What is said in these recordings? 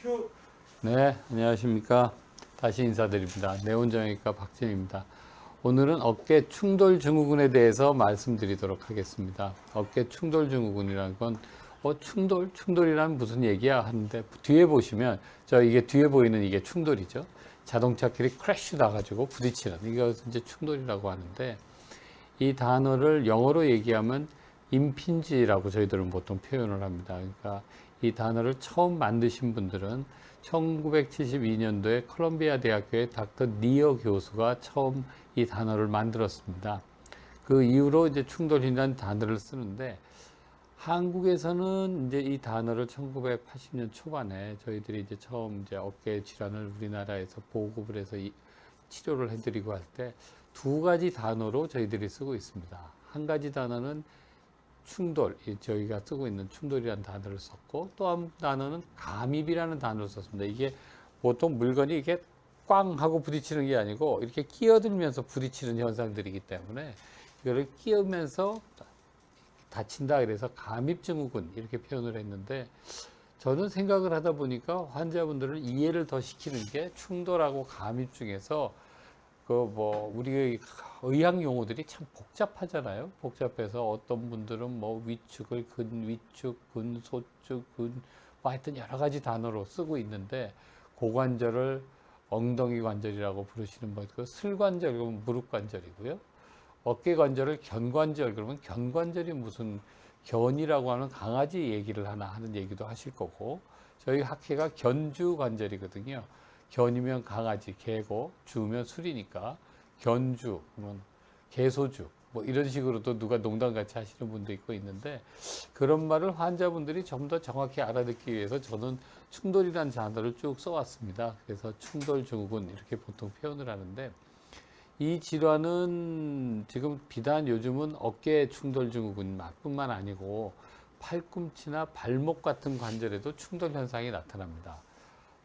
큐. 네, 안녕하십니까. 다시 인사드립니다. 내원정형외과 박진입니다. 오늘은 어깨 충돌 증후군에 대해서 말씀드리도록 하겠습니다. 어깨 충돌 증후군이라는 건 충돌이란 무슨 얘기야 하는데 뒤에 보시면 이게 뒤에 보이는 이게 충돌이죠. 자동차끼리 크래쉬 나가지고 부딪히는 이것을 이제 충돌이라고 하는데 이 단어를 영어로 얘기하면 임핀지라고 저희들은 보통 표현을 합니다. 그러니까 이 단어를 처음 만드신 분들은 1972년도에 콜롬비아 대학교의 닥터 니어 교수가 처음 이 단어를 만들었습니다. 그 이후로 이제 충돌이라는 단어를 쓰는데 한국에서는 이제 이 단어를 1980년 초반에 저희들이 이제 처음 이제 어깨 질환을 우리나라에서 보급을 해서 치료를 해드리고 할 때 두 가지 단어로 저희들이 쓰고 있습니다. 한 가지 단어는 충돌, 저희가 쓰고 있는 충돌이라는 단어를 썼고 또 한 단어는 감입이라는 단어를 썼습니다. 이게 보통 물건이 이게 꽝 하고 부딪히는 게 아니고 이렇게 끼어들면서 부딪히는 현상들이기 때문에 이거를 끼우면서 다친다 그래서 감입증후군 이렇게 표현을 했는데 저는 생각을 하다 보니까 환자분들을 이해를 더 시키는 게 충돌하고 감입 중에서 우리 의학 용어들이 참 복잡하잖아요. 복잡해서 어떤 분들은 위축을 근위축, 근소축, 하여튼 여러 가지 단어로 쓰고 있는데 고관절을 엉덩이 관절이라고 부르시는 분 있고 슬관절 그러면 무릎 관절이고요. 어깨 관절을 견관절 그러면 견관절이 무슨 견이라고 하는 강아지 얘기를 하는 얘기도 하실 거고 저희 학회가 견주 관절이거든요. 견이면 강아지, 개고, 주면 술이니까 견주, 그러면 개소주 이런 식으로도 누가 농담같이 하시는 분도 있고 있는데 그런 말을 환자분들이 좀 더 정확히 알아듣기 위해서 저는 충돌이라는 단어를 쭉 써왔습니다. 그래서 충돌 증후군 이렇게 보통 표현을 하는데 이 질환은 지금 비단 요즘은 어깨 충돌 증후군뿐만 아니고 팔꿈치나 발목 같은 관절에도 충돌 현상이 나타납니다.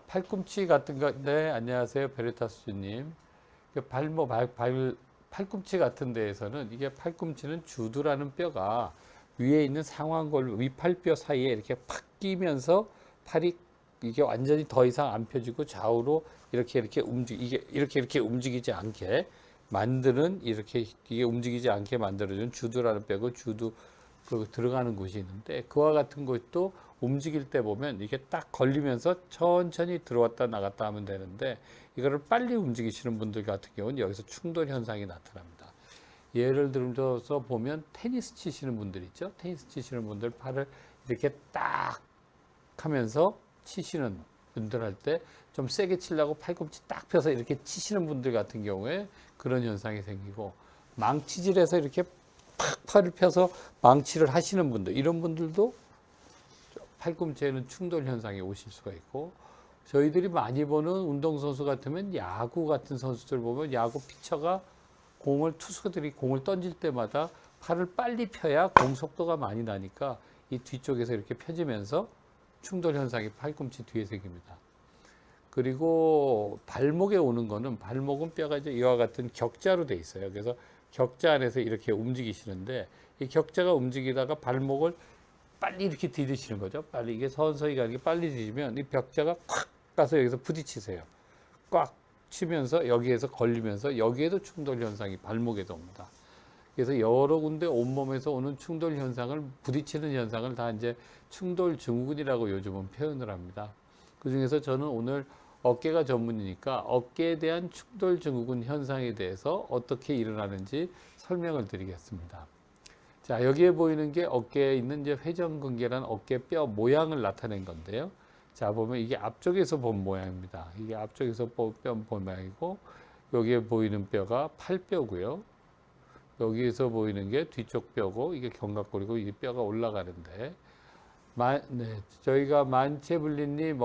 팔꿈치 같은 건데 안녕하세요 베르타스님. 팔꿈치 같은 데에서는 이게 팔꿈치는 주두라는 뼈가 위에 있는 상완골 위팔뼈 사이에 이렇게 팍 끼면서 팔이 이게 완전히 더 이상 안 펴지고 좌우로 이렇게 이렇게 움직이지 않게 만드는 이게 움직이지 않게 만들어준 주두라는 뼈고 주두 들어가는 곳이 있는데 그와 같은 것도 움직일 때 보면 이게 딱 걸리면서 천천히 들어왔다 나갔다 하면 되는데 이거를 빨리 움직이시는 분들 같은 경우는 여기서 충돌 현상이 나타납니다. 예를 들어서 보면 테니스 치시는 분들 있죠. 테니스 치시는 분들 팔을 이렇게 딱 하면서 치시는 분들 할 때 좀 세게 치려고 팔꿈치 딱 펴서 이렇게 치시는 분들 같은 경우에 그런 현상이 생기고 망치질해서 이렇게 팍 팔을 펴서 망치를 하시는 분들 이런 분들도 팔꿈치에는 충돌 현상이 오실 수가 있고 저희들이 많이 보는 운동선수 같으면 야구 같은 선수들 보면 야구 피처가 투수들이 공을 던질 때마다 팔을 빨리 펴야 공 속도가 많이 나니까 이 뒤쪽에서 이렇게 펴지면서 충돌 현상이 팔꿈치 뒤에 생깁니다. 그리고 발목에 오는 거는 발목은 뼈가 이제 이와 같은 격자로 돼 있어요. 그래서 격자 안에서 이렇게 움직이시는데 이 격자가 움직이다가 발목을 빨리 이렇게 디디시는 거죠. 빨리 이게 서서히 가는 게 빨리 디디면 이 벽자가 콱 가서 여기서 부딪히세요. 꽉 치면서 여기에서 걸리면서 여기에도 충돌 현상이 발목에도 옵니다. 그래서 여러 군데 온몸에서 오는 충돌 현상을 부딪히는 현상을 다 이제 충돌 증후군이라고 요즘은 표현을 합니다. 그 중에서 저는 오늘 어깨가 전문이니까 어깨에 대한 충돌 증후군 현상에 대해서 어떻게 일어나는지 설명을 드리겠습니다. 자, 여기에 보이는 게 어깨에 있는 이제 회전근개란 어깨뼈 모양을 나타낸 건데요. 자, 보면 이게 앞쪽에서 본 모양입니다. 이게 앞쪽에서 본 모양이고, 여기에 보이는 뼈가 팔뼈고요. 여기에서 보이는 게 뒤쪽 뼈고, 이게 견갑골이고, 이게 뼈가 올라가는데, 저희가 만체블리님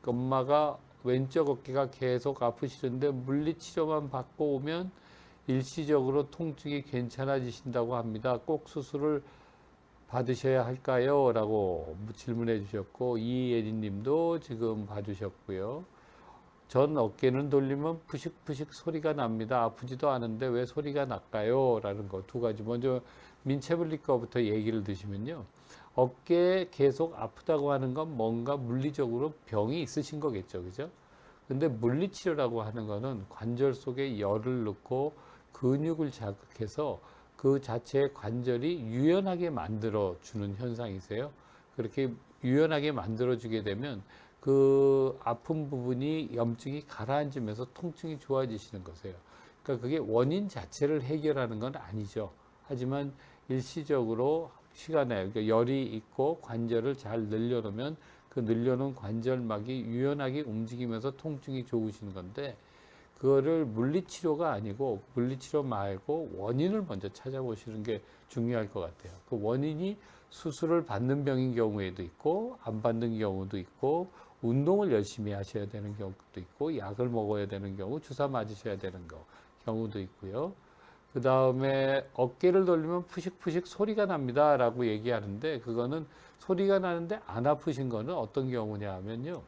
엄마가 왼쪽 어깨가 계속 아프시는데 물리치료만 받고 오면 일시적으로 통증이 괜찮아지신다고 합니다. 꼭 수술을 받으셔야 할까요? 라고 질문해 주셨고 이예린 님도 지금 봐주셨고요. 전 어깨는 돌리면 푸식푸식 소리가 납니다. 아프지도 않은데 왜 소리가 날까요? 라는 거 두 가지. 먼저 민체블리 거부터 얘기를 드시면요. 어깨에 계속 아프다고 하는 건 뭔가 물리적으로 병이 있으신 거겠죠. 그죠? 근데 물리치료라고 하는 거는 관절 속에 열을 넣고 근육을 자극해서 그 자체의 관절이 유연하게 만들어 주는 현상이세요. 그렇게 유연하게 만들어 주게 되면 그 아픈 부분이 염증이 가라앉으면서 통증이 좋아지시는 거세요. 그러니까 그게 원인 자체를 해결하는 건 아니죠. 하지만 일시적으로 시간에 그러니까 열이 있고 관절을 잘 늘려놓으면 그 늘려놓은 관절막이 유연하게 움직이면서 통증이 좋으신 건데, 그거를 물리치료가 아니고 물리치료 말고 원인을 먼저 찾아보시는 게 중요할 것 같아요. 그 원인이 수술을 받는 병인 경우에도 있고 안 받는 경우도 있고 운동을 열심히 하셔야 되는 경우도 있고 약을 먹어야 되는 경우, 주사 맞으셔야 되는 경우도 있고요. 그 다음에 어깨를 돌리면 푸식푸식 소리가 납니다 라고 얘기하는데, 그거는 소리가 나는데 안 아프신 거는 어떤 경우냐 하면요,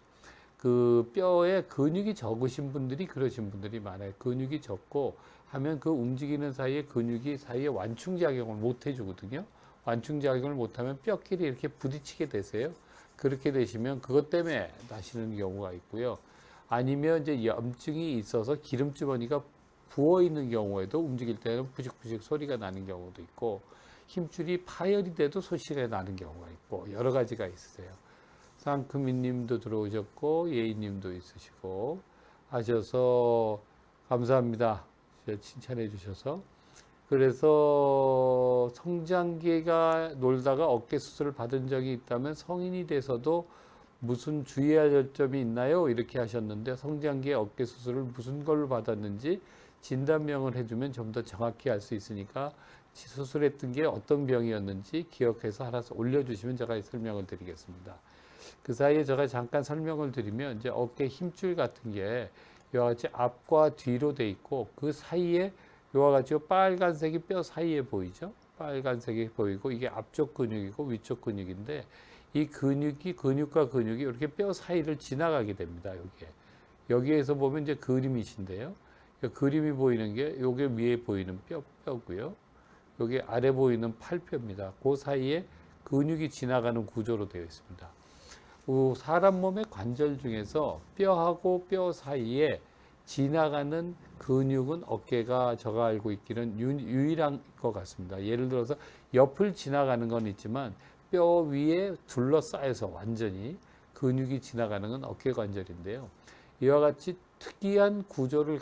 그 뼈에 근육이 적으신 분들이 그러신 분들이 많아요. 근육이 적고 하면 그 움직이는 사이에 근육이 사이에 완충작용을 못 해주거든요. 완충작용을 못하면 뼈끼리 이렇게 부딪히게 되세요. 그렇게 되시면 그것 때문에 나시는 경우가 있고요. 아니면 이제 염증이 있어서 기름주머니가 부어 있는 경우에도 움직일 때는 푸식푸식 소리가 나는 경우도 있고, 힘줄이 파열이 돼도 소리가 나는 경우가 있고, 여러 가지가 있으세요. 상크민 님도 들어오셨고, 예희 님도 있으시고 하셔서 감사합니다. 칭찬해 주셔서. 그래서 성장기가 놀다가 어깨 수술을 받은 적이 있다면 성인이 돼서도 무슨 주의할 점이 있나요? 이렇게 하셨는데, 성장기에 어깨 수술을 무슨 걸로 받았는지 진단명을 해주면 좀 더 정확히 알 수 있으니까 수술했던 게 어떤 병이었는지 기억해서 하나씩 올려주시면 제가 설명을 드리겠습니다. 그 사이에 제가 잠깐 설명을 드리면, 이제 어깨 힘줄 같은 게 이와 같이 앞과 뒤로 돼 있고, 그 사이에 이와 같이 빨간색이 뼈 사이에 보이죠? 빨간색이 보이고, 이게 앞쪽 근육이고 위쪽 근육인데, 이 근육과 근육이 이렇게 뼈 사이를 지나가게 됩니다. 여기에서 보면 이제 그림이신데요. 그림이 보이는 게 요게 위에 보이는 뼈고요. 여기 아래 보이는 팔뼈입니다. 그 사이에 근육이 지나가는 구조로 되어 있습니다. 사람 몸의 관절 중에서 뼈하고 뼈 사이에 지나가는 근육은 어깨가 제가 알고 있기는 유일한 것 같습니다. 예를 들어서 옆을 지나가는 건 있지만 뼈 위에 둘러싸여서 완전히 근육이 지나가는 건 어깨 관절인데요. 이와 같이 특이한 구조를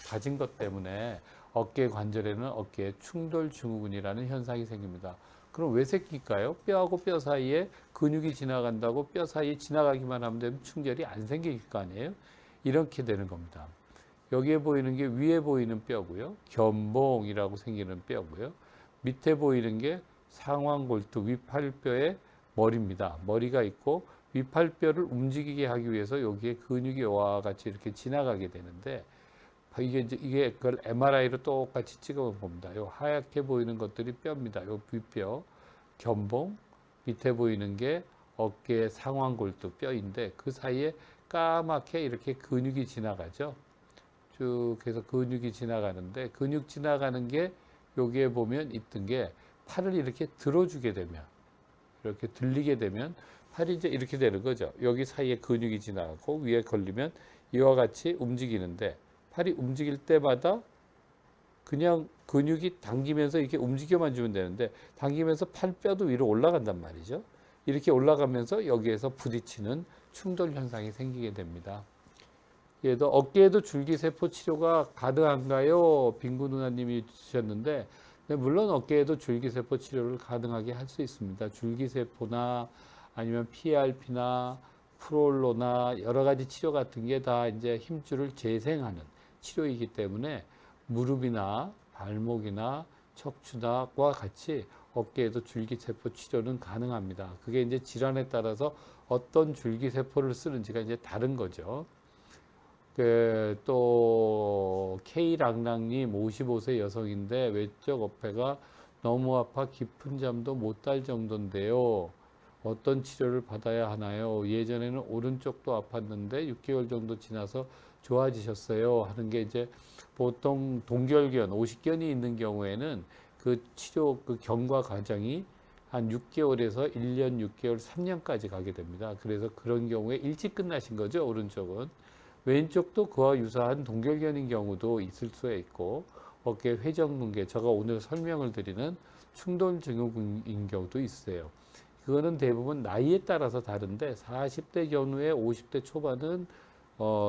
가진 것 때문에 어깨 관절에는 어깨 충돌 증후군이라는 현상이 생깁니다. 그럼 왜 생길까요? 뼈하고 뼈 사이에 근육이 지나간다고 뼈 사이에 지나가기만 하면 되면 충돌이 안 생길 거 아니에요? 이렇게 되는 겁니다. 여기에 보이는 게 위에 보이는 뼈고요. 견봉이라고 생기는 뼈고요. 밑에 보이는 게 상완골두 위팔뼈의 머리입니다. 머리가 있고 위팔뼈를 움직이게 하기 위해서 여기에 근육이 이와 같이 이렇게 지나가게 되는데, 이게 그걸 MRI로 똑같이 찍어 봅니다. 요 하얗게 보이는 것들이 뼈입니다. 요 윗뼈, 견봉, 밑에 보이는 게 어깨 상완골두 뼈인데, 그 사이에 까맣게 이렇게 근육이 지나가죠. 쭉 해서 근육이 지나가는데, 근육 지나가는 게 여기에 보면 있던 게, 팔을 이렇게 들어주게 되면, 이렇게 들리게 되면 팔이 이제 이렇게 되는 거죠. 여기 사이에 근육이 지나가고 위에 걸리면 이와 같이 움직이는데, 팔이 움직일 때마다 그냥 근육이 당기면서 이렇게 움직여만 주면 되는데, 당기면서 팔뼈도 위로 올라간단 말이죠. 이렇게 올라가면서 여기에서 부딪히는 충돌 현상이 생기게 됩니다. 얘도 어깨에도 줄기세포 치료가 가능한가요? 빙구 누나님이 주셨는데, 네, 물론 어깨에도 줄기세포 치료를 가능하게 할 수 있습니다. 줄기세포나 아니면 PRP나 프롤로나 여러 가지 치료 같은 게 다 이제 힘줄을 재생하는 치료이기 때문에 무릎이나 발목이나 척추와 같이 어깨에도 줄기세포 치료는 가능합니다. 그게 이제 질환에 따라서 어떤 줄기세포를 쓰는지가 이제 다른 거죠. 또 K랑랑님 55세 여성인데 외적 어깨가 너무 아파 깊은 잠도 못 잘 정도인데요. 어떤 치료를 받아야 하나요? 예전에는 오른쪽도 아팠는데 6개월 정도 지나서 좋아지셨어요. 하는 게 이제 보통 동결견, 오십견이 있는 경우에는 그 치료 그 경과 과정이 한 6개월에서 1년 6개월, 3년까지 가게 됩니다. 그래서 그런 경우에 일찍 끝나신 거죠, 오른쪽은. 왼쪽도 그와 유사한 동결견인 경우도 있을 수 있고, 어깨 회전근개, 제가 오늘 설명을 드리는 충돌증후군인 경우도 있어요. 그거는 대부분 나이에 따라서 다른데 40대 전후에 50대 초반은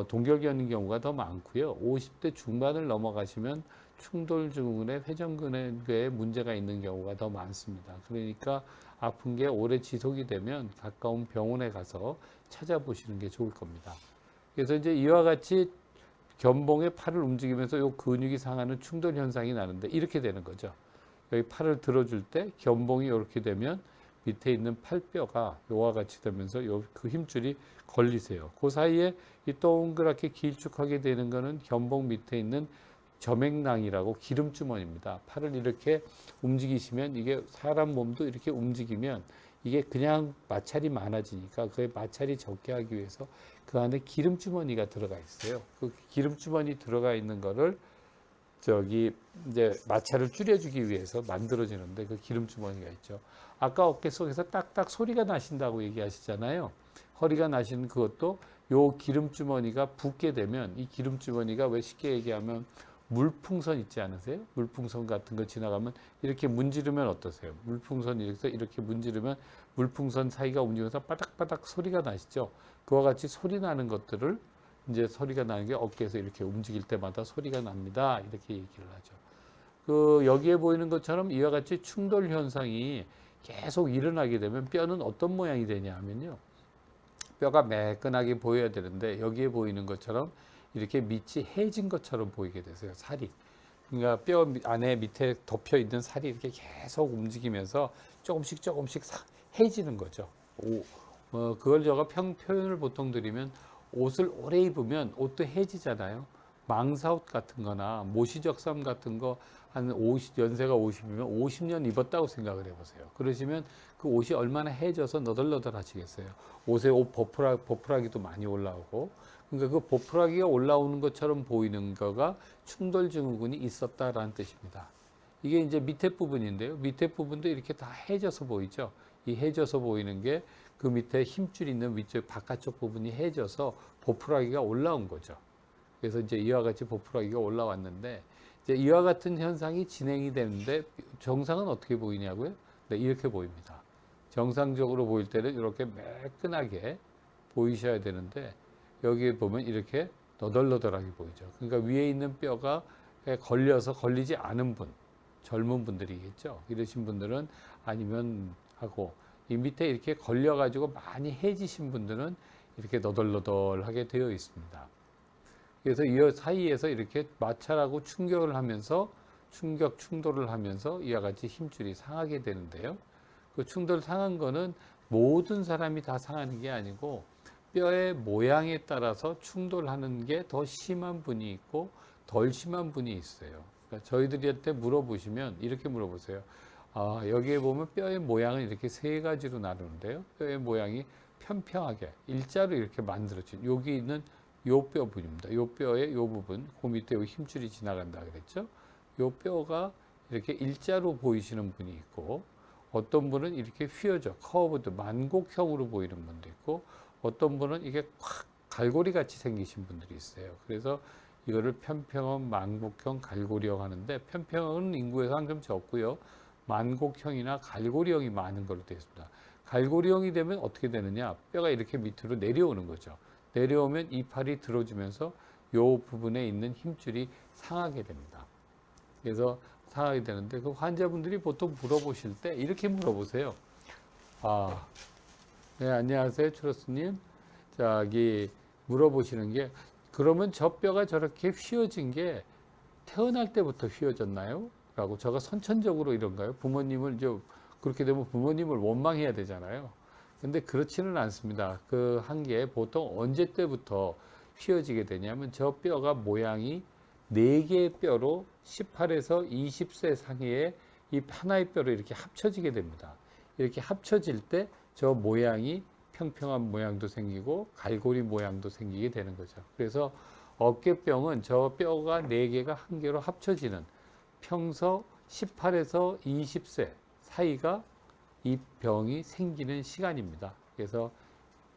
동결견인 경우가 더 많고요. 50대 중반을 넘어가시면 충돌증후군의 회전근개에 문제가 있는 경우가 더 많습니다. 그러니까 아픈 게 오래 지속이 되면 가까운 병원에 가서 찾아보시는 게 좋을 겁니다. 그래서 이제 이와 같이 견봉의 팔을 움직이면서 요 근육이 상하는 충돌 현상이 나는데 이렇게 되는 거죠. 여기 팔을 들어줄 때 견봉이 이렇게 되면 밑에 있는 팔뼈가 요와 같이 되면서 요 그 힘줄이 걸리세요. 그 사이에 이 동그랗게 길쭉하게 되는 거는 견봉 밑에 있는 점액낭이라고 기름주머니입니다. 팔을 이렇게 움직이시면 이게 사람 몸도 이렇게 움직이면 이게 그냥 마찰이 많아지니까 그 마찰이 적게 하기 위해서 그 안에 기름주머니가 들어가 있어요. 그 기름주머니 들어가 있는 거를 저기 이제 마찰을 줄여주기 위해서 만들어지는데 그 기름주머니가 있죠. 아까 어깨 속에서 딱딱 소리가 나신다고 얘기하시잖아요. 허리가 나시는 그것도 요 기름주머니가 붓게 되면 이 기름주머니가 왜 쉽게 얘기하면 물풍선 있지 않으세요? 물풍선 같은 거 지나가면 이렇게 문지르면 어떠세요? 물풍선 이렇게 문지르면 물풍선 사이가 움직여서 바닥바닥 소리가 나시죠? 그와 같이 소리 나는 것들을 이제 소리가 나는 게 어깨에서 이렇게 움직일 때마다 소리가 납니다. 이렇게 얘기를 하죠. 그 여기에 보이는 것처럼 이와 같이 충돌 현상이 계속 일어나게 되면 뼈는 어떤 모양이 되냐 하면요. 뼈가 매끈하게 보여야 되는데 여기에 보이는 것처럼 이렇게 밑이 해진 것처럼 보이게 되세요. 살이. 그러니까 뼈 안에 밑에 덮여 있는 살이 이렇게 계속 움직이면서 조금씩 해지는 거죠. 그걸 제가 표현을 보통 드리면 옷을 오래 입으면 옷도 해지잖아요. 망사옷 같은 거나 모시적삼 같은 거 한 50, 연세가 50이면 50년 입었다고 생각을 해보세요. 그러시면 그 옷이 얼마나 해져서 너덜너덜 하시겠어요. 옷에 옷 보풀하기도 많이 올라오고. 그러니까 그 보풀하기가 올라오는 것처럼 보이는 거가 충돌증후군이 있었다라는 뜻입니다. 이게 이제 밑에 부분인데요. 밑에 부분도 이렇게 다 해져서 보이죠. 이 해져서 보이는 게 그 밑에 힘줄 있는 위쪽 바깥쪽 부분이 해져서 보풀하기가 올라온 거죠. 그래서 이제 이와 같이 보풀하기가 올라왔는데 이제 이와 같은 현상이 진행이 되는데 정상은 어떻게 보이냐고요? 네, 이렇게 보입니다. 정상적으로 보일 때는 이렇게 매끈하게 보이셔야 되는데 여기에 보면 이렇게 너덜너덜하게 보이죠. 그러니까 위에 있는 뼈가 걸려서 걸리지 않은 분, 젊은 분들이겠죠. 이러신 분들은 아니면 하고 이 밑에 이렇게 걸려가지고 많이 해지신 분들은 이렇게 너덜너덜하게 되어 있습니다. 그래서 이 사이에서 이렇게 마찰하고 충돌을 하면서 충돌을 하면서 이와 같이 힘줄이 상하게 되는데요. 그 충돌 상한 거는 모든 사람이 다 상하는 게 아니고 뼈의 모양에 따라서 충돌하는 게 더 심한 분이 있고 덜 심한 분이 있어요. 그러니까 저희들한테 물어보시면 이렇게 물어보세요. 여기에 보면 뼈의 모양은 이렇게 세 가지로 나누는데요. 뼈의 모양이 평평하게 일자로 이렇게 만들어진 여기 있는 요 뼈 부분입니다. 요 뼈의 요 부분, 그 밑에 요 힘줄이 지나간다 그랬죠. 요 뼈가 이렇게 일자로 보이시는 분이 있고 어떤 분은 이렇게 휘어져 커브드 만곡형으로 보이는 분도 있고 어떤 분은 이게 확 갈고리 같이 생기신 분들이 있어요. 그래서 이거를 편평형, 만곡형, 갈고리형 하는데 편평형은 인구에서 한점 적고요. 만곡형이나 갈고리형이 많은 걸로 되어 있습니다. 갈고리형이 되면 어떻게 되느냐? 뼈가 이렇게 밑으로 내려오는 거죠. 내려오면 이 팔이 들어주면서 이 부분에 있는 힘줄이 상하게 됩니다. 그래서 상하게 되는데 그 환자분들이 보통 물어보실 때 이렇게 물어보세요. 네, 안녕하세요, 추러스님. 저기 물어보시는 게 그러면 저 뼈가 저렇게 휘어진 게 태어날 때부터 휘어졌나요? 라고 제가 선천적으로 이런가요? 부모님을 그렇게 되면 부모님을 원망해야 되잖아요. 근데 그렇지는 않습니다. 그 한 게 보통 언제 때부터 휘어지게 되냐면 저 뼈가 모양이 4개의 뼈로 18에서 20세 사이에 이 하나의 뼈로 이렇게 합쳐지게 됩니다. 이렇게 합쳐질 때 저 모양이 평평한 모양도 생기고 갈고리 모양도 생기게 되는 거죠. 그래서 어깨병은 저 뼈가 4개가 한 개로 합쳐지는 평소 18에서 20세 사이가 이 병이 생기는 시간입니다. 그래서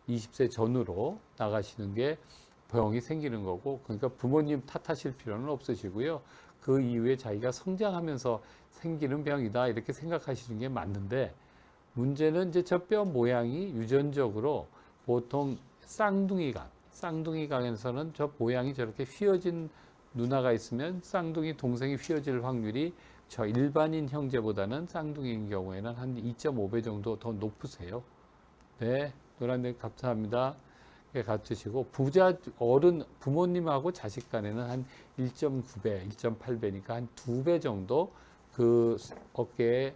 20세 전후로 나가시는 게 병이 생기는 거고, 그러니까 부모님 탓하실 필요는 없으시고요. 그 이후에 자기가 성장하면서 생기는 병이다 이렇게 생각하시는 게 맞는데, 문제는 이제 저 뼈 모양이 유전적으로 보통 쌍둥이강에서는 저 모양이 저렇게 휘어진 누나가 있으면 쌍둥이 동생이 휘어질 확률이 저 일반인 형제보다는 쌍둥이인 경우에는 한 2.5배 정도 더 높으세요. 네, 노란색 감사합니다. 갖추시고, 부모님하고 자식 간에는 한 1.9배, 1.8배니까 한 2배 정도 그 어깨에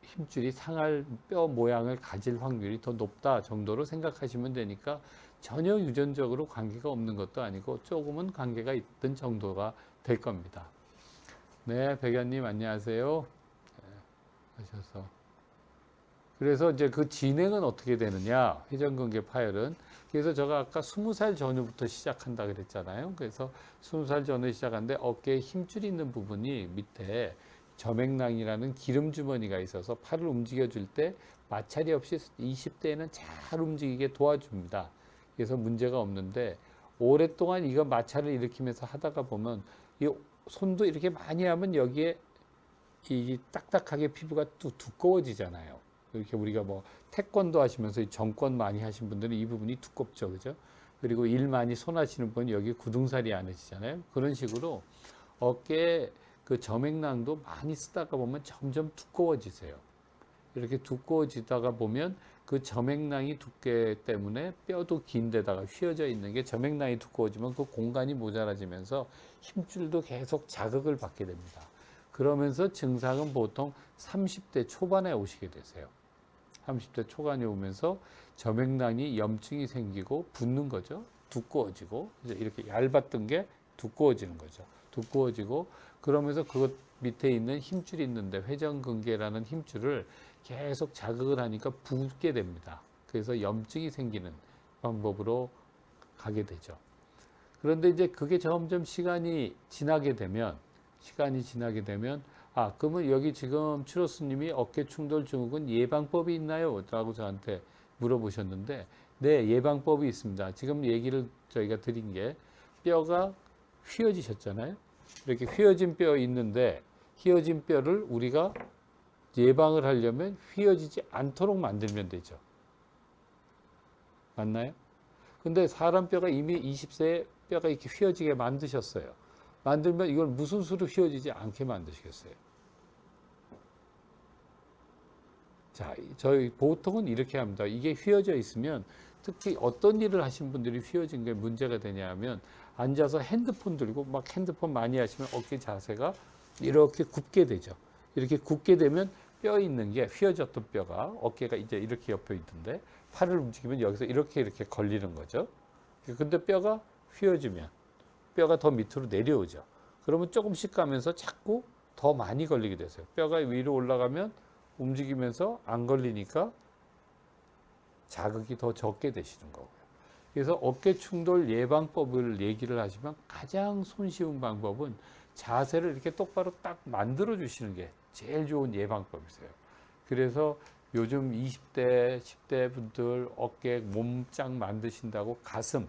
힘줄이 상할 뼈 모양을 가질 확률이 더 높다 정도로 생각하시면 되니까 전혀 유전적으로 관계가 없는 것도 아니고 조금은 관계가 있던 정도가 될 겁니다. 네, 백연님 안녕하세요. 네, 하셔서. 그래서 이제 그 진행은 어떻게 되느냐, 회전근개 파열은. 그래서 제가 아까 20살 전후부터 시작한다 그랬잖아요. 그래서 20살 전후에 시작하는데 어깨에 힘줄이 있는 부분이 밑에 저맥낭이라는 기름 주머니가 있어서 팔을 움직여 줄 때 마찰이 없이 20대에는 잘 움직이게 도와줍니다. 그래서 문제가 없는데, 오랫동안 이거 마찰을 일으키면서 하다가 보면 이 손도 이렇게 많이 하면 여기에 이 딱딱하게 피부가 또 두꺼워지잖아요. 이렇게 우리가 뭐 태권도 하시면서 정권 많이 하신 분들은 이 부분이 두껍죠, 그죠? 그리고 일 많이 손 하시는 분은 여기 구둥살이 않으시잖아요. 그런 식으로 어깨에 그 저맥낭도 많이 쓰다가 보면 점점 두꺼워지세요. 이렇게 두꺼워지다가 보면 그 저맥낭이 두께 때문에 뼈도 긴데다가 휘어져 있는 게, 저맥낭이 두꺼워지면 그 공간이 모자라지면서 힘줄도 계속 자극을 받게 됩니다. 그러면서 증상은 보통 30대 초반에 오시게 되세요. 30대 초반에 오면서 저맥낭이 염증이 생기고 붓는 거죠. 두꺼워지고, 이렇게 얇았던 게 두꺼워지는 거죠. 두꺼워지고, 그러면서 그것 밑에 있는 힘줄이 있는데, 회전근개라는 힘줄을 계속 자극을 하니까 붓게 됩니다. 그래서 염증이 생기는 방법으로 가게 되죠. 그런데 이제 그게 점점 시간이 지나게 되면, 그러면 여기 지금 추로스님이 어깨 충돌 증후군 예방법이 있나요? 라고 저한테 물어보셨는데, 네, 예방법이 있습니다. 지금 얘기를 저희가 드린 게, 뼈가 휘어지셨잖아요. 이렇게 휘어진 뼈 있는데, 휘어진 뼈를 우리가 예방을 하려면 휘어지지 않도록 만들면 되죠. 맞나요? 근데 사람 뼈가 이미 20세에 뼈가 이렇게 휘어지게 만드셨어요. 만들면 이걸 무슨 수로 휘어지지 않게 만드시겠어요? 자, 저희 보통은 이렇게 합니다. 이게 휘어져 있으면, 특히 어떤 일을 하신 분들이 휘어진 게 문제가 되냐면, 앉아서 핸드폰 들고 막 핸드폰 많이 하시면 어깨 자세가 이렇게 굽게 되죠. 이렇게 굽게 되면 뼈 있는 게, 휘어졌던 뼈가 어깨가 이제 이렇게 옆에 있는데 팔을 움직이면 여기서 이렇게 걸리는 거죠. 근데 뼈가 휘어지면 뼈가 더 밑으로 내려오죠. 그러면 조금씩 가면서 자꾸 더 많이 걸리게 되세요. 뼈가 위로 올라가면 움직이면서 안 걸리니까 자극이 더 적게 되시는 거고요. 그래서 어깨 충돌 예방법을 얘기를 하시면 가장 손쉬운 방법은 자세를 이렇게 똑바로 딱 만들어 주시는 게 제일 좋은 예방법이세요. 그래서 요즘 20대, 10대 분들 어깨 몸짱 만드신다고 가슴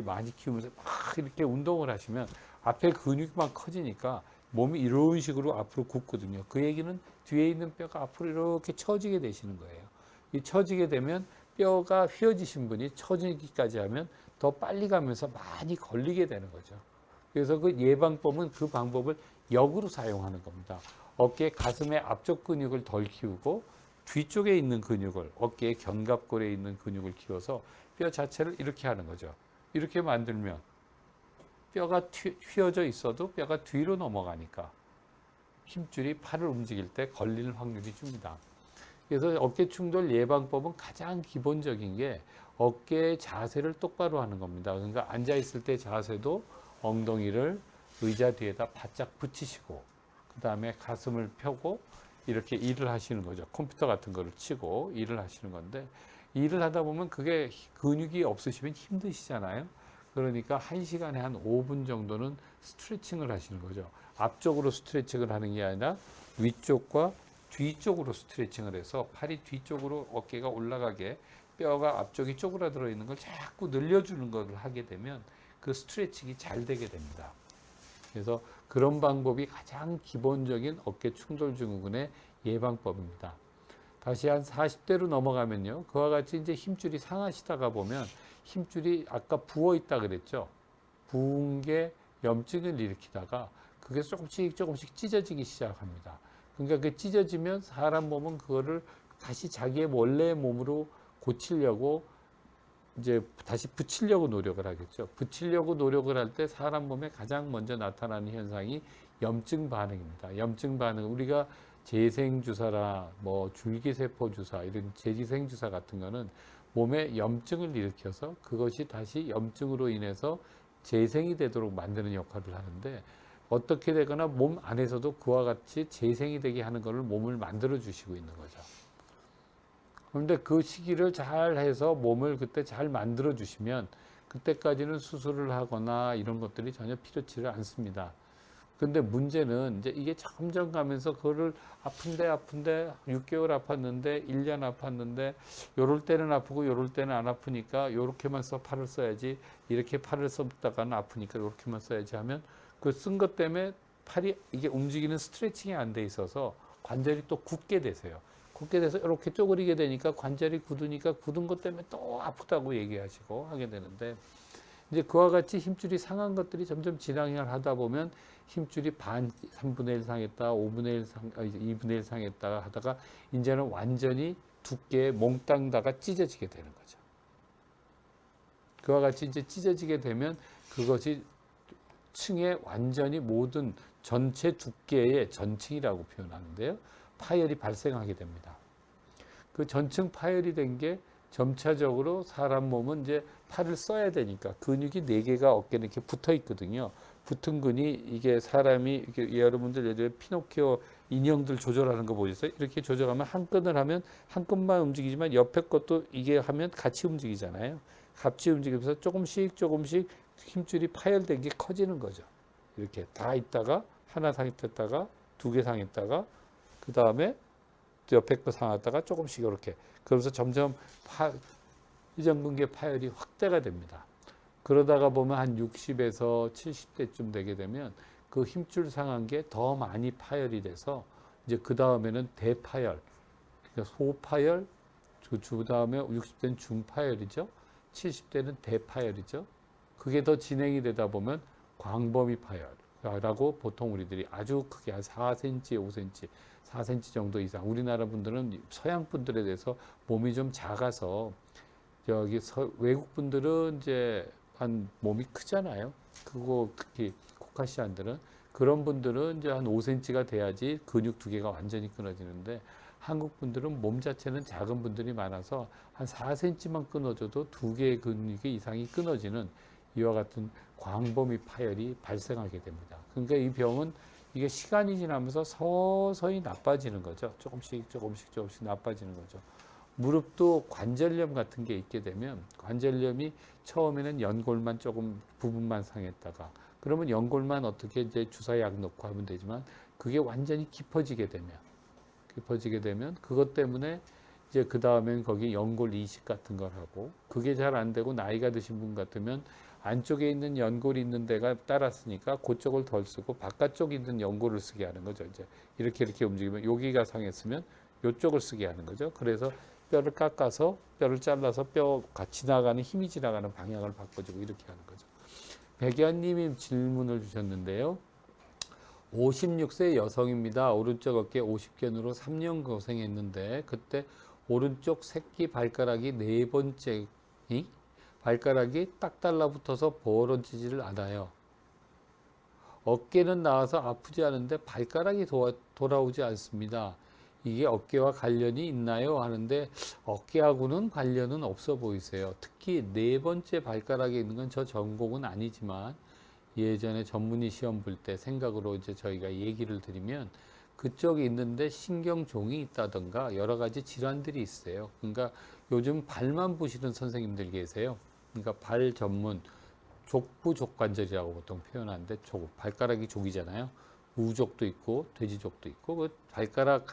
많이 키우면서 막 이렇게 운동을 하시면 앞에 근육만 커지니까 몸이 이런 식으로 앞으로 굽거든요. 그 얘기는 뒤에 있는 뼈가 앞으로 이렇게 처지게 되시는 거예요. 이 처지게 되면 뼈가 휘어지신 분이 처지기까지 하면 더 빨리 가면서 많이 걸리게 되는 거죠. 그래서 그 예방법은 그 방법을 역으로 사용하는 겁니다. 어깨 가슴의 앞쪽 근육을 덜 키우고 뒤쪽에 있는 근육을, 어깨의 견갑골에 있는 근육을 키워서 뼈 자체를 이렇게 하는 거죠. 이렇게 만들면 뼈가 휘어져 있어도 뼈가 뒤로 넘어가니까 힘줄이 팔을 움직일 때 걸리는 확률이 줍니다. 그래서 어깨 충돌 예방법은 가장 기본적인 게 어깨의 자세를 똑바로 하는 겁니다. 그러니까 앉아 있을 때 자세도 엉덩이를 의자 뒤에다 바짝 붙이시고, 그 다음에 가슴을 펴고 이렇게 일을 하시는 거죠. 컴퓨터 같은 거를 치고 일을 하시는 건데, 일을 하다 보면 그게 근육이 없으시면 힘드시잖아요. 그러니까 1시간에 한 5분 정도는 스트레칭을 하시는 거죠. 앞쪽으로 스트레칭을 하는 게 아니라 위쪽과 뒤쪽으로 스트레칭을 하시는 거죠. 그래서 어깨 충돌 예방법은 가장 기본적인 게 어깨의 자세를 똑바로 하는 겁니다. 그러니까 앉아 있을 때 자세도 엉덩이를 의자 뒤에다 바짝 붙이시고, 그 다음에 가슴을 펴고 이렇게 일을 하시는 거죠. 컴퓨터 같은 거를 치고 일을 하시는 건데, 일을 하다 보면 그게 근육이 없으시면 힘드시잖아요. 그러니까 1시간에 한 5분 정도는 스트레칭을 하시는 거죠. 앞쪽으로 스트레칭을 하는 게 아니라 위쪽과 뒤쪽으로 스트레칭을 해서 팔이 뒤쪽으로 어깨가 올라가게 뼈가 앞쪽이 쪼그라들어 있는 걸 자꾸 늘려주는 것을 하게 되면 그 스트레칭이 잘 되게 됩니다. 그래서 그런 방법이 가장 기본적인 어깨 충돌 증후군의 예방법입니다. 다시 한 40대로 넘어가면요. 그와 같이 이제 힘줄이 상하시다가 보면 힘줄이 아까 부어 있다 그랬죠. 부은 게 염증을 일으키다가 그게 조금씩 찢어지기 시작합니다. 그러니까 그 찢어지면 사람 몸은 그거를 다시 자기의 원래의 몸으로 고치려고 이제 다시 붙이려고 노력을 하겠죠. 붙이려고 노력을 할 때 사람 몸에 가장 먼저 나타나는 현상이 염증 반응입니다. 염증 반응, 우리가 재생주사나 뭐 줄기세포주사 이런 재기생주사 같은 거는 몸에 염증을 일으켜서 그것이 다시 염증으로 인해서 재생이 되도록 만드는 역할을 하는데, 어떻게 되거나 몸 안에서도 그와 같이 재생이 되게 하는 것을 몸을 만들어 주시고 있는 거죠. 그런데 그 시기를 잘 해서 몸을 그때 잘 만들어 주시면 그때까지는 수술을 하거나 이런 것들이 전혀 필요치를 않습니다. 근데 문제는 이제 이게 점점 가면서 그거를 아픈데 6개월 아팠는데 1년 아팠는데 요럴 때는 아프고 요럴 때는 안 아프니까 요렇게만 팔을 써야지, 이렇게 팔을 썼다가는 아프니까 요렇게만 써야지 하면 그 쓴 것 때문에 팔이 이게 움직이는 스트레칭이 안 돼 있어서 관절이 또 굳게 되세요. 굳게 돼서 이렇게 쪼그리게 되니까 관절이 굳으니까 굳은 것 때문에 또 아프다고 얘기하시고 하게 되는데, 이제 그와 같이 힘줄이 상한 것들이 점점 진행을 하다 보면 힘줄이 3분의 1 상했다, 5분의 1 2분의 1 상했다 하다가 이제는 완전히 두께에 몽땅 다가 찢어지게 되는 거죠. 그와 같이 이제 찢어지게 되면 그것이 층의 완전히 모든 전체 두께의 전층이라고 표현하는데요. 파열이 발생하게 됩니다. 그 전층 파열이 된 게 점차적으로 사람 몸은 이제 팔을 써야 되니까 근육이 4개가 어깨에 이렇게 붙어 있거든요. 붙은 근이 이게 사람이 이렇게 여러분들 예전에 피노키오 인형들 조절하는 거 보셨어요? 이렇게 조절하면 한 끈을 하면 한 끈만 움직이지만 옆에 것도 이게 하면 같이 움직이잖아요. 같이 움직이면서 조금씩 힘줄이 파열된 게 커지는 거죠. 이렇게 다 있다가 하나 상했다가 2개 상했다가 그 다음에 옆에 거 상했다가 조금씩 이렇게, 그러면서 점점 이전근개 파열이 확대가 됩니다. 그러다가 보면 한 60에서 70대쯤 되게 되면 그 힘줄 상한 게 더 많이 파열이 돼서 이제 그 다음에는 대파열, 그러니까 소파열, 그 다음에 60대는 중파열이죠. 70대는 대파열이죠. 그게 더 진행이 되다 보면 광범위 파열이라고 보통 우리들이 아주 크게 한 4cm, 5cm, 4cm 정도 이상, 우리나라 분들은 서양 분들에 대해서 몸이 좀 작아서 여기 외국 분들은 이제 한 몸이 크잖아요. 그거 특히 코카시안들은 그런 분들은 이제 한 5cm가 돼야지 근육 2개가 완전히 끊어지는데, 한국 분들은 몸 자체는 작은 분들이 많아서 한 4cm만 끊어져도 2개의 근육이 이상이 끊어지는 이와 같은 광범위 파열이 발생하게 됩니다. 그러니까 이 병은 이게 시간이 지나면서 서서히 나빠지는 거죠. 조금씩 나빠지는 거죠. 무릎도 관절염 같은 게 있게 되면 관절염이 처음에는 연골만 조금 부분만 상했다가 그러면 연골만 어떻게 이제 주사약 넣고 하면 되지만 그게 완전히 깊어지게 되면 그것 때문에 이제 그 다음엔 거기 연골 이식 같은 걸 하고, 그게 잘 안 되고 나이가 드신 분 같으면 안쪽에 있는 연골이 있는 데가 따랐으니까 그쪽을 덜 쓰고 바깥쪽에 있는 연골을 쓰게 하는 거죠. 이제 이렇게 움직이면 여기가 상했으면 이쪽을 쓰게 하는 거죠. 그래서 뼈를 깎아서 뼈를 잘라서 뼈가 지나가는 힘이 지나가는 방향을 바꿔주고 이렇게 하는 거죠. 백연님이 질문을 주셨는데요. 56세 여성입니다. 오른쪽 어깨 50견으로 3년 고생했는데 그때 오른쪽 새끼 발가락이 4번째이 발가락이 딱 달라붙어서 벌어지지를 않아요. 어깨는 나와서 아프지 않은데 발가락이 돌아오지 않습니다. 이게 어깨와 관련이 있나요? 하는데 어깨하고는 관련은 없어 보이세요. 특히 4번째 발가락에 있는 건 저 전공은 아니지만 예전에 전문의 시험 볼 때 생각으로 이제 저희가 얘기를 드리면 그쪽에 있는데 신경종이 있다던가 여러 가지 질환들이 있어요. 그러니까 요즘 발만 보시는 선생님들 계세요. 그러니까 발 전문 족부족관절이라고 보통 표현하는데 발가락이 족이잖아요. 우족도 있고 돼지족도 있고 그 발가락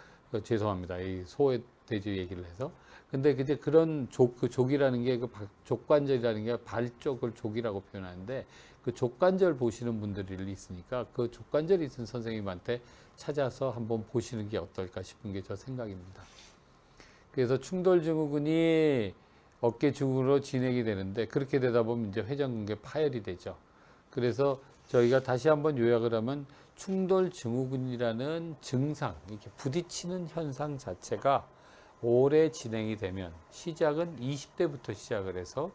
죄송합니다. 이 소외돼지 얘기를 해서. 근데 이제 그런 그 족이라는 게 그 족관절이라는 게 발 쪽을 족이라고 표현하는데 그 족관절 보시는 분들이 있으니까 그 족관절이 있는 선생님한테 찾아서 한번 보시는 게 어떨까 싶은 게 저 생각입니다. 그래서 충돌 증후군이 어깨 증후로 진행이 되는데 그렇게 되다 보면 이제 회전근개 파열이 되죠. 그래서 저희가 다시 한번 요약을 하면 충돌 증후군이라는 증상, 이렇게 부딪히는 현상 자체가 오래 진행이 되면 시작은 20대부터 시작을 해서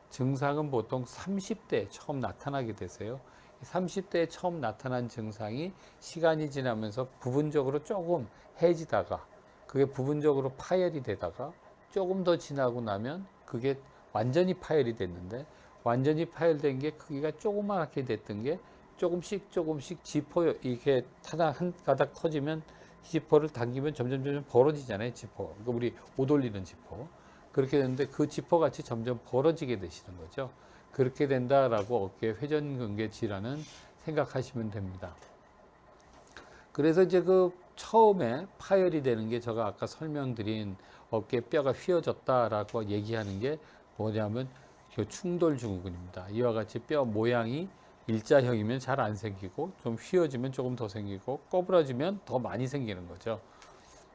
증상은 보통 30대에 처음 나타나게 되세요. 30대에 처음 나타난 증상이 시간이 지나면서 부분적으로 조금 해지다가 그게 부분적으로 파열이 되다가 조금 더 지나고 나면 그게 완전히 파열이 됐는데 완전히 파열된 게 크기가 조그맣게 됐던 게 조금씩 지퍼 이렇게 한 가닥 터지면 지퍼를 당기면 점점 벌어지잖아요. 지퍼. 그러니까 우리 옷 올리는 지퍼. 그렇게 되는데 그 지퍼 같이 점점 벌어지게 되시는 거죠. 그렇게 된다라고 어깨 회전근개 질환은 생각하시면 됩니다. 그래서 이제 그 처음에 파열이 되는 게 제가 아까 설명드린 어깨 뼈가 휘어졌다라고 얘기하는 게 뭐냐면 그 충돌 증후군입니다. 이와 같이 뼈 모양이 일자형이면 잘 안 생기고 좀 휘어지면 조금 더 생기고 꼬부라지면 더 많이 생기는 거죠.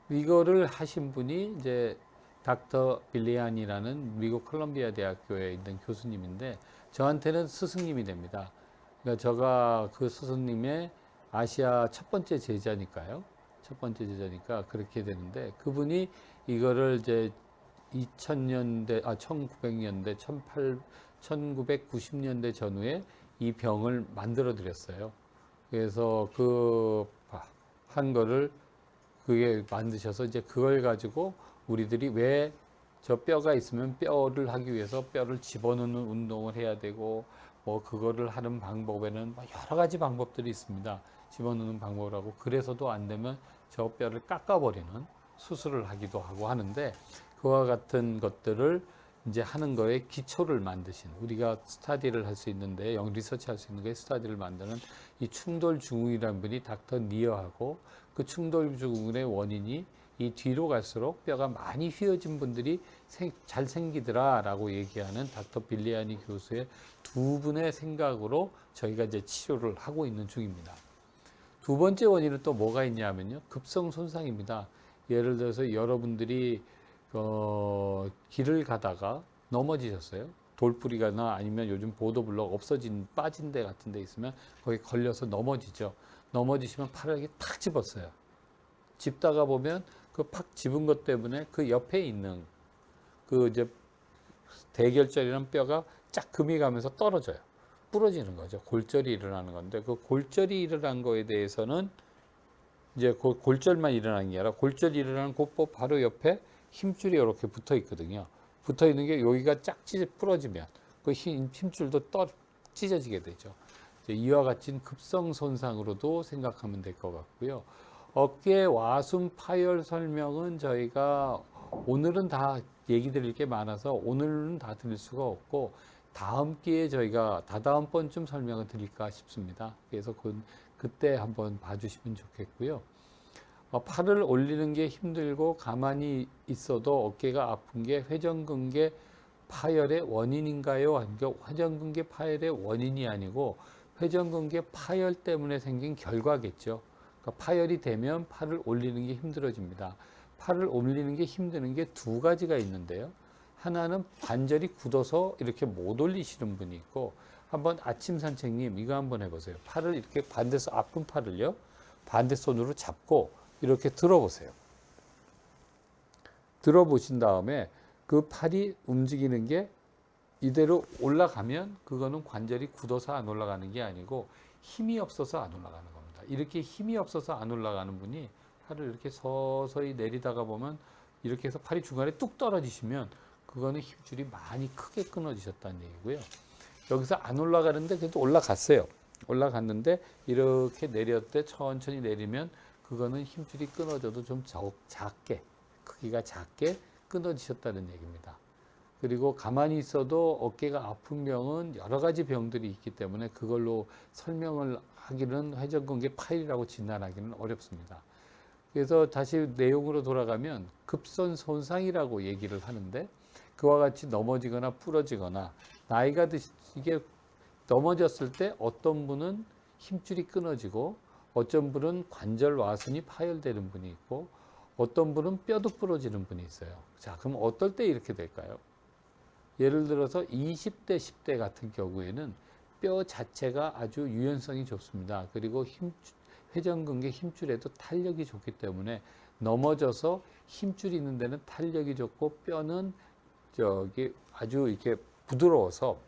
이거를 하신 분이 이제 닥터 빌리안이라는 미국 콜롬비아 대학교에 있는 교수님인데 저한테는 스승님이 됩니다. 그러니까 제가 그 스승님의 아시아 첫 번째 제자니까요. 첫 번째 제자니까 그렇게 되는데 그분이 이거를 이제 2000년대, 1900년대, 1990년대 전후에 이 병을 만들어 드렸어요. 그래서 그 한 거를 그게 만드셔서 이제 그걸 가지고 우리들이 왜 저 뼈가 있으면 뼈를 하기 위해서 뼈를 집어넣는 운동을 해야 되고 뭐 그거를 하는 방법에는 여러 가지 방법들이 있습니다. 집어넣는 방법이라고 그래서도 안 되면 저 뼈를 깎아버리는 수술을 하기도 하고 하는데 그와 같은 것들을 이제 하는 거에 기초를 만드신 우리가 스타디를 할 수 있는데 리서치 할 수 있는 거에 스타디를 만드는 이 충돌 증후군이라는 분이 닥터 니어하고 그 충돌 증후군의 원인이 이 뒤로 갈수록 뼈가 많이 휘어진 분들이 잘 생기더라 라고 얘기하는 닥터 빌리아니 교수의 두 분의 생각으로 저희가 이제 치료를 하고 있는 중입니다. 두 번째 원인은 또 뭐가 있냐면요. 급성 손상입니다. 예를 들어서 여러분들이 길을 가다가 넘어지셨어요. 돌뿌리가나 아니면 요즘 보도블럭 빠진 데 같은 데 있으면 거기 걸려서 넘어지죠. 넘어지시면 팔을 이렇게 탁 집었어요. 집다가 보면 그 팍 집은 것 때문에 그 옆에 있는 그 이제 대결절이라는 뼈가 쫙 금이 가면서 떨어져요. 부러지는 거죠. 골절이 일어나는 건데 그 골절이 일어난 거에 대해서는 이제 그 골절만 일어나는 게 아니라 골절이 일어나는 그 바로 옆에 힘줄이 이렇게 붙어 있거든요. 붙어 있는 게 여기가 쫙 부러지면 그 힘줄도 찢어지게 되죠. 이와 같은 급성 손상으로도 생각하면 될 것 같고요. 어깨 와순 파열 설명은 저희가 오늘은 다 얘기 드릴 게 많아서 오늘은 다 드릴 수가 없고 다음 기회에 저희가 다다음번쯤 설명을 드릴까 싶습니다. 그래서 그때 한번 봐주시면 좋겠고요. 팔을 올리는 게 힘들고 가만히 있어도 어깨가 아픈 게 회전근개 파열의 원인인가요? 회전근개 파열의 원인이 아니고 회전근개 파열 때문에 생긴 결과겠죠. 그러니까 파열이 되면 팔을 올리는 게 힘들어집니다. 팔을 올리는 게 힘드는 게 두 가지가 있는데요. 하나는 관절이 굳어서 이렇게 못 올리시는 분이 있고 한번 아침 산책님 이거 한번 해보세요. 팔을 이렇게 반대손 아픈 팔을요. 반대손으로 잡고 이렇게 들어보세요. 들어보신 다음에 그 팔이 움직이는 게 이대로 올라가면 그거는 관절이 굳어서 안 올라가는 게 아니고 힘이 없어서 안 올라가는 겁니다. 이렇게 힘이 없어서 안 올라가는 분이 팔을 이렇게 서서히 내리다가 보면 이렇게 해서 팔이 중간에 뚝 떨어지시면 그거는 힘줄이 많이 크게 끊어지셨다는 얘기고요. 여기서 안 올라가는데 그래도 올라갔어요. 올라갔는데 이렇게 내렸을 때 천천히 내리면 그거는 힘줄이 끊어져도 좀 작게 크기가 작게 끊어지셨다는 얘기입니다. 그리고 가만히 있어도 어깨가 아픈 병은 여러 가지 병들이 있기 때문에 그걸로 설명을 하기는 회전근개 파열이라고 진단하기는 어렵습니다. 그래서 다시 내용으로 돌아가면 급선 손상이라고 얘기를 하는데, 그와 같이 넘어지거나 부러지거나 나이가 이게 넘어졌을 때 어떤 분은 힘줄이 끊어지고 어떤 분은 관절 와순이 파열되는 분이 있고 어떤 분은 뼈도 부러지는 분이 있어요. 자, 그럼 어떨 때 이렇게 될까요? 예를 들어서 20대, 10대 같은 경우에는 뼈 자체가 아주 유연성이 좋습니다. 그리고 회전근개 힘줄에도 탄력이 좋기 때문에 넘어져서 힘줄이 있는 데는 탄력이 좋고 뼈는 아주 이렇게 부드러워서,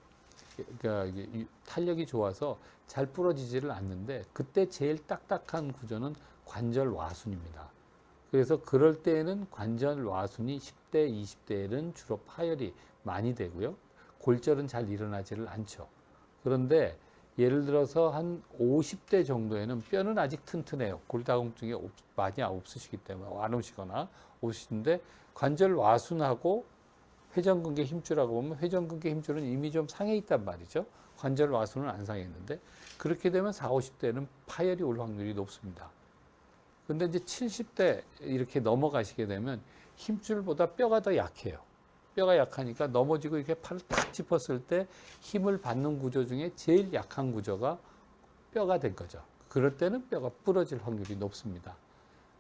그러니까 탄력이 좋아서 잘 부러지지를 않는데, 그때 제일 딱딱한 구조는 관절 와순입니다. 그래서 그럴 때에는 관절 와순이 10대, 20대에는 주로 파열이 많이 되고요. 골절은 잘 일어나지를 않죠. 그런데 예를 들어서 한 50대 정도에는 뼈는 아직 튼튼해요. 골다공증이 많이 없으시기 때문에 안 오시거나 오시는데, 관절 와순하고 회전근개 힘줄하고 보면 회전근개 힘줄은 이미 좀 상해 있단 말이죠. 관절 와순은 안 상했는데, 그렇게 되면 40, 50대는 파열이 올 확률이 높습니다. 근데 이제 70대 이렇게 넘어가시게 되면 힘줄보다 뼈가 더 약해요. 뼈가 약하니까 넘어지고 이렇게 팔을 탁 짚었을 때 힘을 받는 구조 중에 제일 약한 구조가 뼈가 된 거죠. 그럴 때는 뼈가 부러질 확률이 높습니다.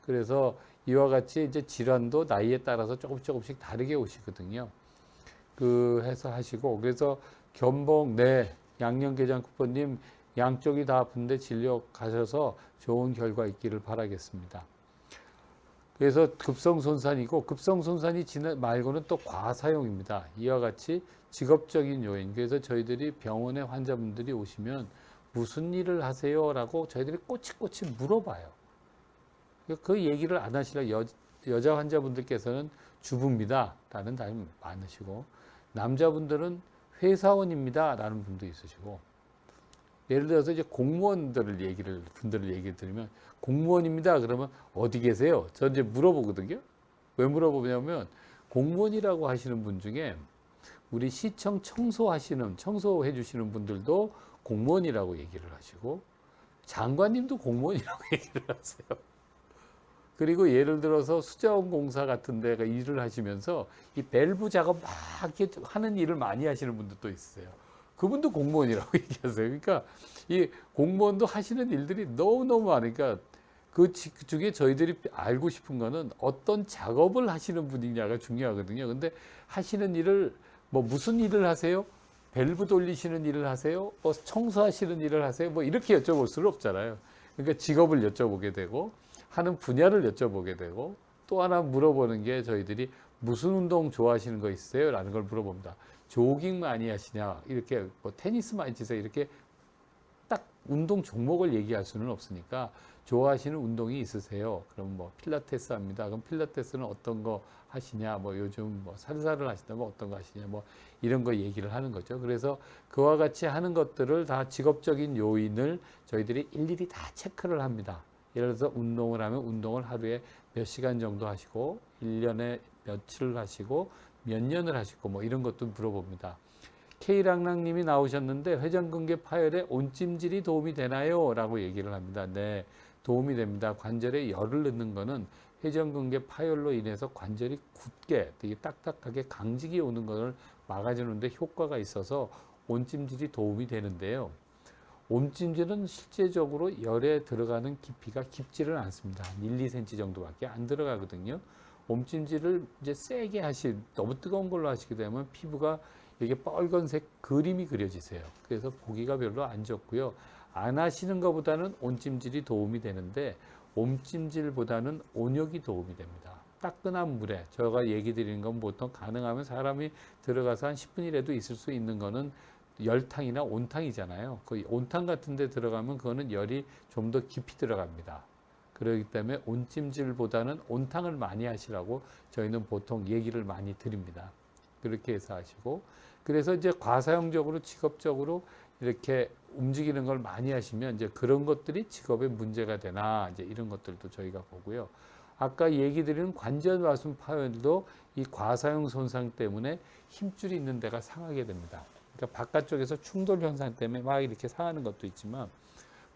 그래서 이와 같이 이제 질환도 나이에 따라서 조금씩 다르게 오시거든요. 해서 하시고, 그래서 견봉, 양념게장 쿠폰님, 양쪽이 다 아픈데 진료 가셔서 좋은 결과 있기를 바라겠습니다. 그래서 급성손상이고, 급성손상이 말고는 또 과사용입니다. 이와 같이 직업적인 요인. 그래서 저희들이 병원에 환자분들이 오시면 무슨 일을 하세요? 라고 저희들이 꼬치꼬치 물어봐요. 그 얘기를 안 하시려 여자 환자분들께서는 주부입니다 라는 답이 많으시고, 남자분들은 회사원입니다 라는 분도 있으시고, 예를 들어서 이제 분들을 얘기를 들으면 공무원입니다 그러면 어디 계세요? 저 이제 물어보거든요. 왜 물어보냐면, 공무원이라고 하시는 분 중에 우리 시청 청소해 주시는 분들도 공무원이라고 얘기를 하시고, 장관님도 공무원이라고 얘기를 하세요. 그리고 예를 들어서 수자원공사 같은 데가 일을 하시면서 이 밸브 작업 막 이렇게 하는 일을 많이 하시는 분들도 있어요. 그분도 공무원이라고 얘기하세요. 그러니까 이 공무원도 하시는 일들이 너무너무 많으니까, 그 중에 저희들이 알고 싶은 거는 어떤 작업을 하시는 분이냐가 중요하거든요. 근데 하시는 일을, 무슨 일을 하세요? 밸브 돌리시는 일을 하세요? 청소하시는 일을 하세요? 이렇게 여쭤볼 수는 없잖아요. 그러니까 직업을 여쭤보게 되고, 하는 분야를 여쭤보게 되고, 또 하나 물어보는 게 저희들이 무슨 운동 좋아하시는 거 있어요? 라는 걸 물어봅니다. 조깅 많이 하시냐? 이렇게 테니스 많이 치세요? 이렇게 딱 운동 종목을 얘기할 수는 없으니까, 좋아하시는 운동이 있으세요? 그럼 필라테스 합니다. 그럼 필라테스는 어떤 거 하시냐? 요즘 살사를 하시다면 어떤 거 하시냐? 이런 거 얘기를 하는 거죠. 그래서 그와 같이 하는 것들을 다 직업적인 요인을 저희들이 일일이 다 체크를 합니다. 예를 들어서 운동을 하면 운동을 하루에 몇 시간 정도 하시고, 1년에 며칠을 하시고, 몇 년을 하시고, 이런 것도 물어봅니다. K랑랑님이 나오셨는데, 회전근개 파열에 온찜질이 도움이 되나요? 라고 얘기를 합니다. 네, 도움이 됩니다. 관절에 열을 넣는 거는 회전근개 파열로 인해서 관절이 굳게, 되게 딱딱하게 강직이 오는 것을 막아주는데 효과가 있어서 온찜질이 도움이 되는데요. 온찜질은 실제적으로 열에 들어가는 깊이가 깊지를 않습니다. 한 1, 2cm 정도밖에 안 들어가거든요. 온찜질을 이제 세게 너무 뜨거운 걸로 하시게 되면 피부가 이게 빨간색 그림이 그려지세요. 그래서 보기가 별로 안 좋고요. 안 하시는 것보다는 온찜질이 도움이 되는데, 온찜질보다는 온욕이 도움이 됩니다. 따끈한 물에, 제가 얘기 드리는 건 보통 가능하면 사람이 들어가서 한 10분이라도 있을 수 있는 거는 열탕이나 온탕이잖아요. 그 온탕 같은 데 들어가면 그거는 열이 좀 더 깊이 들어갑니다. 그렇기 때문에 온찜질보다는 온탕을 많이 하시라고 저희는 보통 얘기를 많이 드립니다. 그렇게 해서 하시고, 그래서 이제 과사용적으로 직업적으로 이렇게 움직이는 걸 많이 하시면 이제 그런 것들이 직업에 문제가 되나, 이제 이런 것들도 저희가 보고요. 아까 얘기 드린 관절 와순 파열도 이 과사용 손상 때문에 힘줄이 있는 데가 상하게 됩니다. 그러니까 바깥쪽에서 충돌 현상 때문에 막 이렇게 상하는 것도 있지만,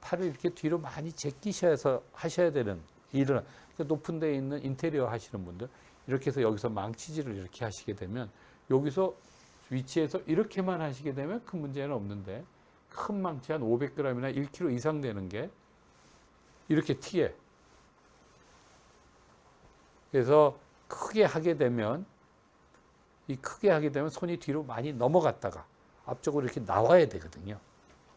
팔을 이렇게 뒤로 많이 제끼셔서 하셔야 되는 일을 높은 데에 있는 인테리어 하시는 분들 이렇게 해서 여기서 망치질을 이렇게 하시게 되면 여기서 위치에서 이렇게만 하시게 되면 큰 문제는 없는데 큰 망치 한 500g이나 1kg 이상 되는 게 이렇게 튀게. 그래서 크게 하게 되면 손이 뒤로 많이 넘어갔다가 앞쪽으로 이렇게 나와야 되거든요.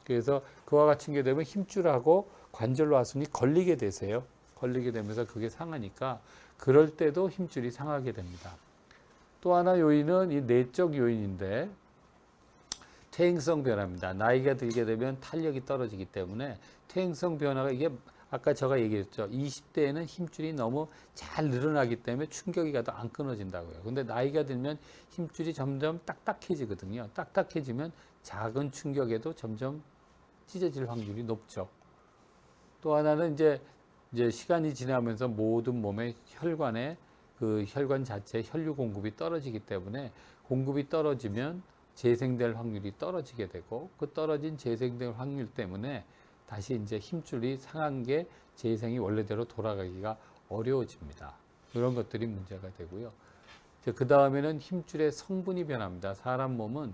그래서 그와 같은 게 되면 힘줄하고 관절로 하순이 걸리게 되세요. 걸리게 되면서 그게 상하니까 그럴 때도 힘줄이 상하게 됩니다. 또 하나 요인은 이 내적 요인인데 퇴행성 변화입니다. 나이가 들게 되면 탄력이 떨어지기 때문에 퇴행성 변화가 이게 아까 제가 얘기했죠. 20대에는 힘줄이 너무 잘 늘어나기 때문에 충격이 가도 안 끊어진다고요. 근데 나이가 들면 힘줄이 점점 딱딱해지거든요. 딱딱해지면 작은 충격에도 점점 찢어질 확률이 높죠. 또 하나는 이제 시간이 지나면서 모든 몸의 혈관에 그 혈관 자체 혈류 공급이 떨어지기 때문에 공급이 떨어지면 재생될 확률이 떨어지게 되고 그 떨어진 재생될 확률 때문에 다시 이제 힘줄이 상한 게 재생이 원래대로 돌아가기가 어려워집니다. 그런 것들이 문제가 되고요. 그 다음에는 힘줄의 성분이 변합니다. 사람 몸은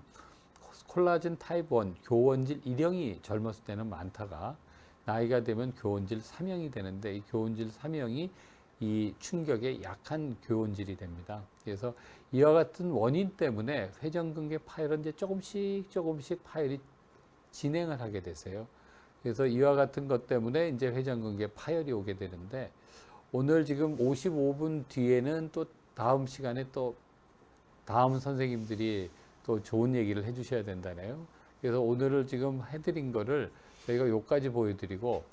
콜라겐 타입 1 교원질 1형이 젊었을 때는 많다가 나이가 되면 교원질 3형이 되는데 이 교원질 3형이 이 충격에 약한 교원질이 됩니다. 그래서 이와 같은 원인 때문에 회전근개 파열은 이제 조금씩 파열이 진행을 하게 되세요. 그래서 이와 같은 것 때문에 이제 회전근개 파열이 오게 되는데 오늘 지금 55분 뒤에는 또 다음 시간에 또 다음 선생님들이 또 좋은 얘기를 해주셔야 된다네요. 그래서 오늘을 지금 해드린 거를 저희가 요까지 보여드리고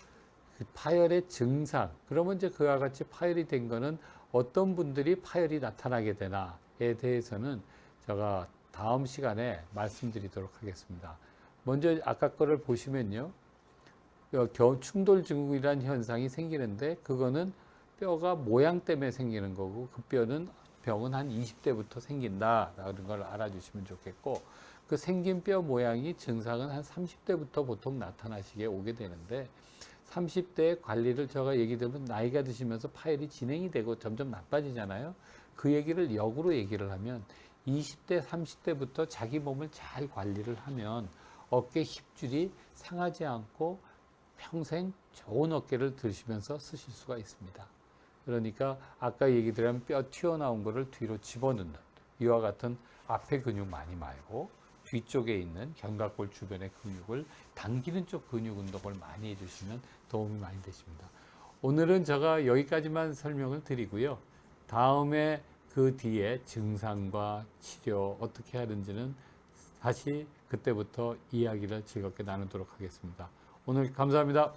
그 파열의 증상 그러면 이제 그와 같이 파열이 된 거는 어떤 분들이 파열이 나타나게 되나에 대해서는 제가 다음 시간에 말씀드리도록 하겠습니다. 먼저 아까 거를 보시면요. 충돌증후군이라는 현상이 생기는데 그거는 뼈가 모양 때문에 생기는 거고 그 병은 한 20대부터 생긴다라는 걸 알아주시면 좋겠고 그 생긴 뼈 모양이 증상은 한 30대부터 보통 나타나시게 오게 되는데 30대의 관리를 제가 얘기 들으면 나이가 드시면서 파열이 진행이 되고 점점 나빠지잖아요. 그 얘기를 역으로 얘기를 하면 20대, 30대부터 자기 몸을 잘 관리를 하면 어깨 힙줄이 상하지 않고 평생 좋은 어깨를 들으시면서 쓰실 수가 있습니다. 그러니까 아까 얘기 드린 뼈 튀어나온 거를 뒤로 집어넣는 이와 같은 앞에 근육 많이 말고 뒤쪽에 있는 견갑골 주변의 근육을 당기는 쪽 근육 운동을 많이 해주시면 도움이 많이 되십니다. 오늘은 제가 여기까지만 설명을 드리고요. 다음에 그 뒤에 증상과 치료 어떻게 하는지는 다시 그때부터 이야기를 즐겁게 나누도록 하겠습니다. 오늘 감사합니다.